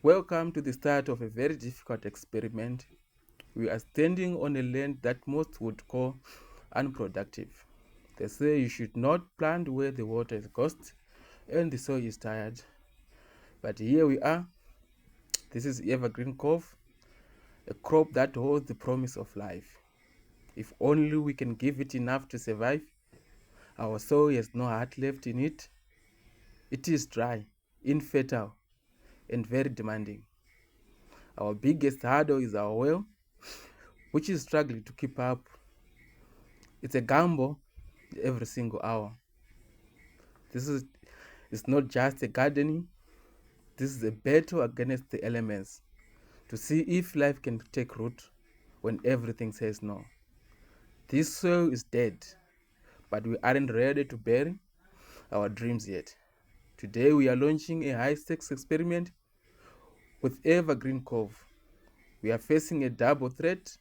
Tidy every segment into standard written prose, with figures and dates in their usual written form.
Welcome to the start of a very difficult experiment. We are standing on a land that most would call unproductive. They say you should not plant where the water is ghost and the soil is tired. But here we are. This is Evergreen Cove, a crop that holds the promise of life. If only we can give it enough to survive. Our soil has no heart left in it. It is dry, infertile, and very demanding. Our biggest hurdle is our well, which is struggling to keep up. It's a gamble every single hour. This is it's not just a gardening, this is a battle against the elements to see if life can take root when everything says no. This soil is dead, but we aren't ready to bury our dreams yet. Today we are launching a high-stakes experiment with Evergreen Cove. We are facing a double threat,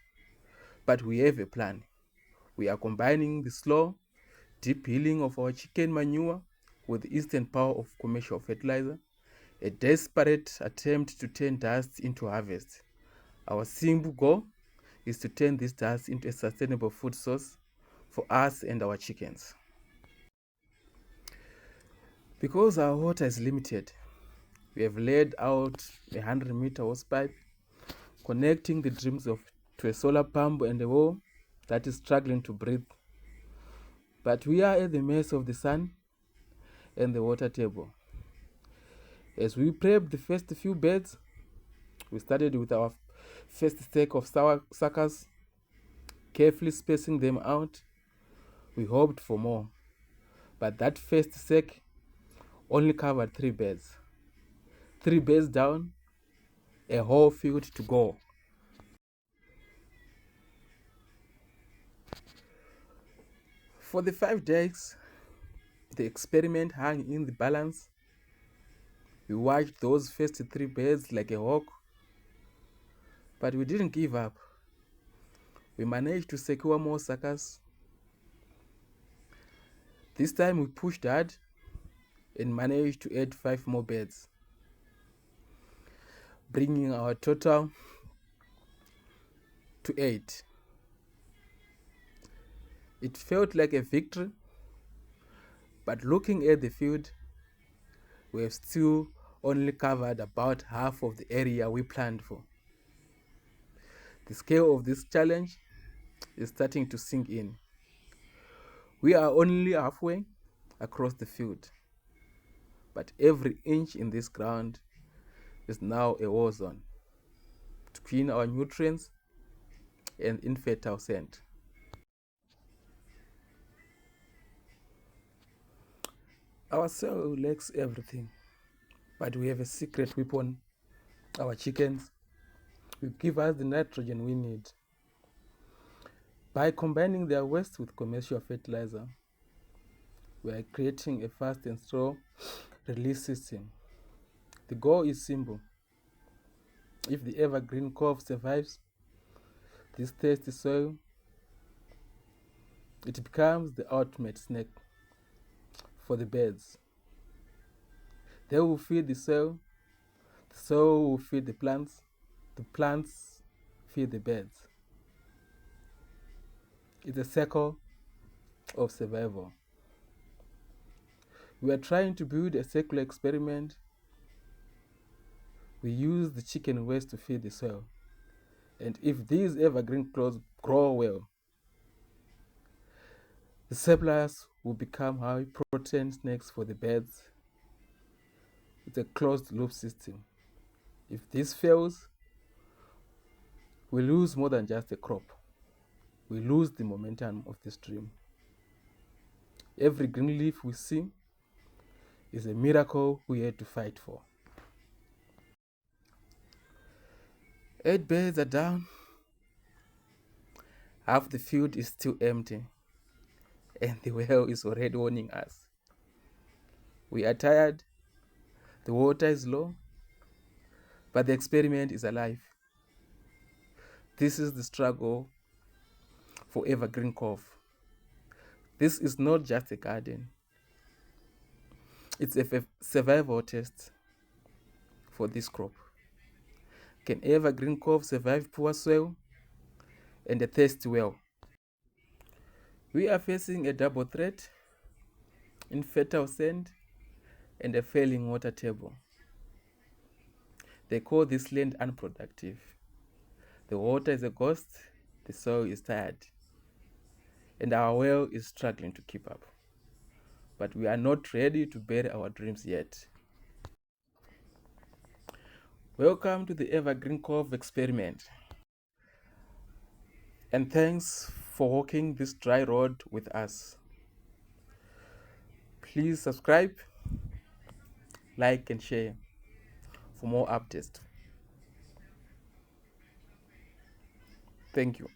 but we have a plan. We are combining the slow, deep healing of our chicken manure with the instant power of commercial fertilizer, a desperate attempt to turn dust into harvest. Our simple goal is to turn this dust into a sustainable food source for us and our chickens. Because our water is limited, we have laid out a 100-meter hosepipe connecting the dreams of to a solar pump and a wall that is struggling to breathe. But we are at the mercy of the sun and the water table. As we prepped the first few beds, we started with our first stack of sour suckers, carefully spacing them out. We hoped for more, but that first stack only covered 3 beds. 3 beds down, a whole field to go. For the 5 days, the experiment hung in the balance. We watched those first 3 beds like a hawk, but we didn't give up. We managed to secure more suckers. This time we pushed hard and managed to add 5 more beds, bringing our total to 8. It felt like a victory, but looking at the field, we have still only covered about half of the area we planned for. The scale of this challenge is starting to sink in. We are only halfway across the field, but every inch in this ground is now a war zone to clean our nutrients and infertile sand. Our soil lacks everything, but we have a secret weapon. Our chickens will give us the nitrogen we need. By combining their waste with commercial fertilizer, we are creating a fast and slow release system. The goal is simple. If the evergreen cove survives this thirsty soil, it becomes the ultimate snack for the birds. They will feed the soil will feed the plants feed the birds. It's a circle of survival. We are trying to build a circular experiment. We use the chicken waste to feed the soil. And if these evergreen crops grow well, the surplus will become high protein snacks for the birds. It's a closed loop system. If this fails, we lose more than just a crop. We lose the momentum of the stream. Every green leaf we see is a miracle we had to fight for. 8 beds are down. Half the field is still empty, and the well is already warning us. We are tired, the water is low, but the experiment is alive. This is the struggle for Evergreen Cove. This is not just a garden. It's a survival test for this crop. Can Evergreen Cove survive poor soil and a thirsty well? We are facing a double threat: infertile sand and a failing water table. They call this land unproductive. The water is a ghost, the soil is tired, and our well is struggling to keep up. But we are not ready to bury our dreams yet. Welcome to the Evergreen Cove experiment. And thanks for walking this dry road with us. Please subscribe, like, and share for more updates. Thank you.